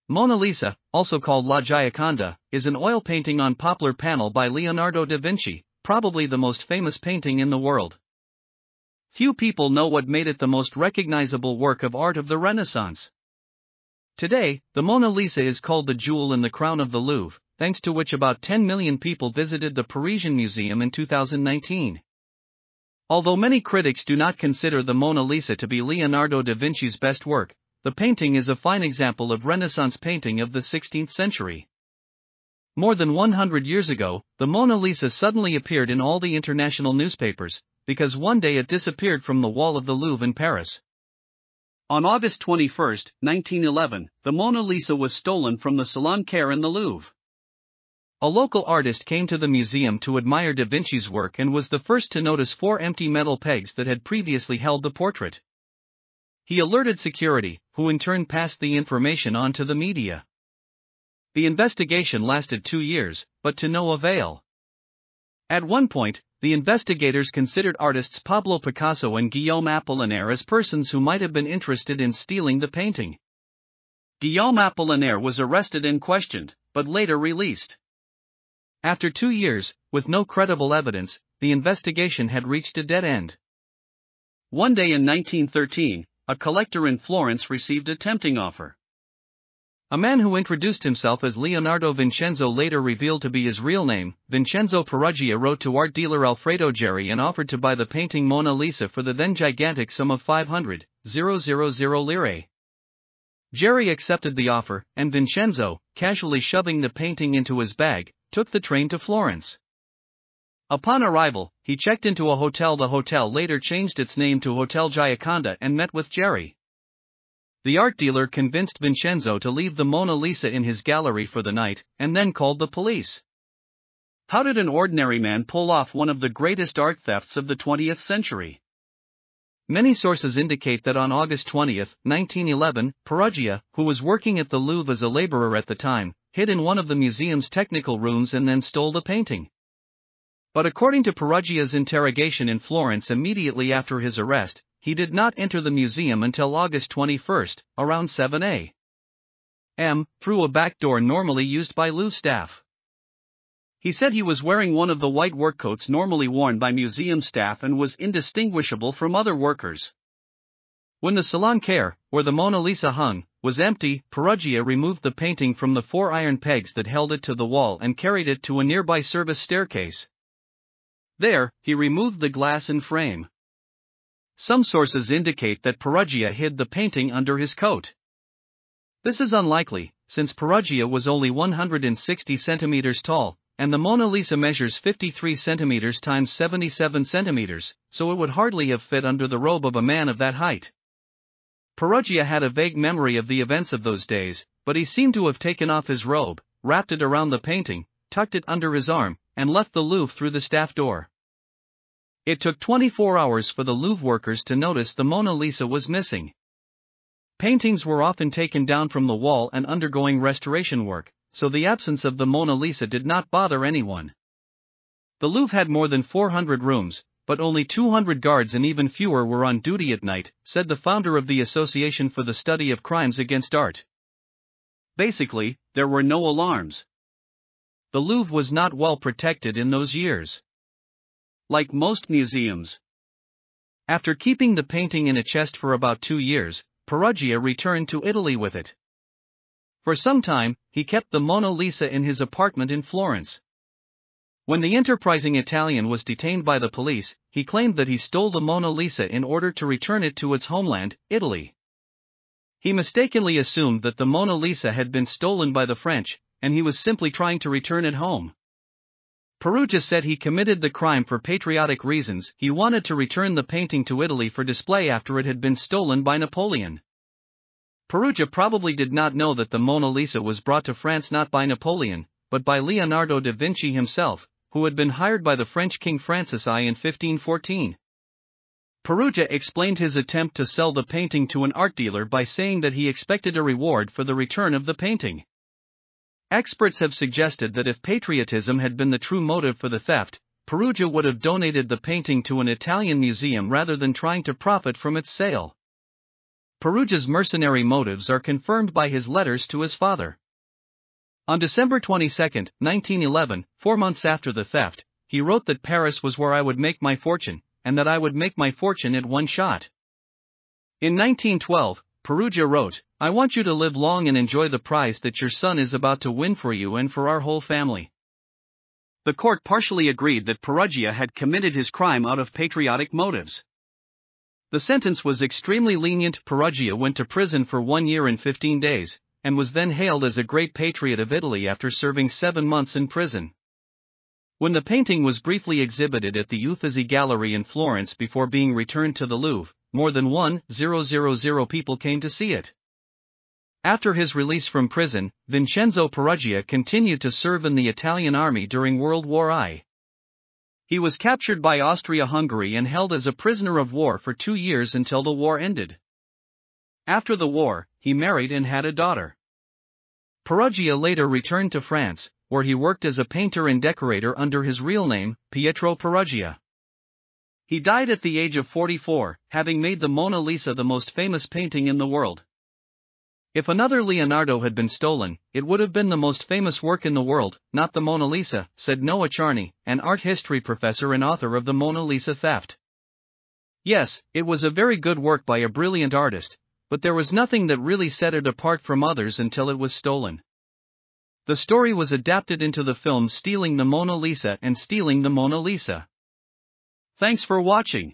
Mona Lisa, also called La Gioconda, is an oil painting on poplar panel by Leonardo da Vinci, probably the most famous painting in the world. Few people know what made it the most recognizable work of art of the Renaissance. Today, the Mona Lisa is called the jewel in the crown of the Louvre, thanks to which about 10 million people visited the Parisian Museum in 2019. Although many critics do not consider the Mona Lisa to be Leonardo da Vinci's best work, the painting is a fine example of Renaissance painting of the 16th century. More than 100 years ago, the Mona Lisa suddenly appeared in all the international newspapers, because one day it disappeared from the wall of the Louvre in Paris. On August 21, 1911, the Mona Lisa was stolen from the Salon Carré in the Louvre. A local artist came to the museum to admire da Vinci's work and was the first to notice 4 empty metal pegs that had previously held the portrait. He alerted security, who in turn passed the information on to the media. The investigation lasted 2 years, but to no avail. At one point, the investigators considered artists Pablo Picasso and Guillaume Apollinaire as persons who might have been interested in stealing the painting. Guillaume Apollinaire was arrested and questioned, but later released. After 2 years, with no credible evidence, the investigation had reached a dead end. One day in 1913, a collector in Florence received a tempting offer. A man who introduced himself as Leonardo Vincenzo later revealed to be his real name, Vincenzo Peruggia, wrote to art dealer Alfredo Geri and offered to buy the painting Mona Lisa for the then gigantic sum of 500,000 lire. Geri accepted the offer, and Vincenzo, casually shoving the painting into his bag, took the train to Florence. Upon arrival, he checked into a hotel. The hotel later changed its name to Hotel Gioconda and met with Geri. The art dealer convinced Vincenzo to leave the Mona Lisa in his gallery for the night, and then called the police. How did an ordinary man pull off one of the greatest art thefts of the 20th century? Many sources indicate that on August 20, 1911, Peruggia, who was working at the Louvre as a laborer at the time, hid in one of the museum's technical rooms and then stole the painting. But according to Peruggia's interrogation in Florence immediately after his arrest, he did not enter the museum until August 21, around 7 a.m., through a back door normally used by Louvre staff. He said he was wearing one of the white work coats normally worn by museum staff and was indistinguishable from other workers. When the Salon Carré, where the Mona Lisa hung, was empty, Peruggia removed the painting from the 4 iron pegs that held it to the wall and carried it to a nearby service staircase. There, he removed the glass and frame. Some sources indicate that Peruggia hid the painting under his coat. This is unlikely, since Peruggia was only 160 centimeters tall, and the Mona Lisa measures 53 centimeters times 77 centimeters, so it would hardly have fit under the robe of a man of that height. Peruggia had a vague memory of the events of those days, but he seemed to have taken off his robe, wrapped it around the painting, tucked it under his arm, and left the Louvre through the staff door. It took 24 hours for the Louvre workers to notice the Mona Lisa was missing. Paintings were often taken down from the wall and undergoing restoration work, so the absence of the Mona Lisa did not bother anyone. The Louvre had more than 400 rooms, but only 200 guards and even fewer were on duty at night, said the founder of the Association for the Study of Crimes Against Art. Basically, there were no alarms. The Louvre was not well protected in those years. Like most museums. After keeping the painting in a chest for about 2 years, Peruggia returned to Italy with it. For some time, he kept the Mona Lisa in his apartment in Florence. When the enterprising Italian was detained by the police, he claimed that he stole the Mona Lisa in order to return it to its homeland, Italy. He mistakenly assumed that the Mona Lisa had been stolen by the French, and he was simply trying to return it home. Peruggia said he committed the crime for patriotic reasons. He wanted to return the painting to Italy for display after it had been stolen by Napoleon. Peruggia probably did not know that the Mona Lisa was brought to France not by Napoleon, but by Leonardo da Vinci himself, who had been hired by the French King Francis I in 1514. Peruggia explained his attempt to sell the painting to an art dealer by saying that he expected a reward for the return of the painting. Experts have suggested that if patriotism had been the true motive for the theft, Peruggia would have donated the painting to an Italian museum rather than trying to profit from its sale. Perugia's mercenary motives are confirmed by his letters to his father. On December 22, 1911, 4 months after the theft, he wrote that Paris was where I would make my fortune, and that I would make my fortune at one shot. In 1912, Perugia wrote, "I want you to live long and enjoy the prize that your son is about to win for you and for our whole family." The court partially agreed that Perugia had committed his crime out of patriotic motives. The sentence was extremely lenient. Perugia went to prison for 1 year and 15 days, and was then hailed as a great patriot of Italy after serving 7 months in prison. When the painting was briefly exhibited at the Uffizi Gallery in Florence before being returned to the Louvre, more than 1,000 people came to see it. After his release from prison, Vincenzo Perugia continued to serve in the Italian army during World War I. He was captured by Austria-Hungary and held as a prisoner of war for 2 years until the war ended. After the war, he married and had a daughter. Perugia later returned to France, where he worked as a painter and decorator under his real name, Pietro Perugia. He died at the age of 44, having made the Mona Lisa the most famous painting in the world. If another Leonardo had been stolen, it would have been the most famous work in the world, not the Mona Lisa, said Noah Charney, an art history professor and author of the Mona Lisa theft. Yes, it was a very good work by a brilliant artist, but there was nothing that really set it apart from others until it was stolen. The story was adapted into the film Stealing the Mona Lisa and Stealing the Mona Lisa. Thanks for watching.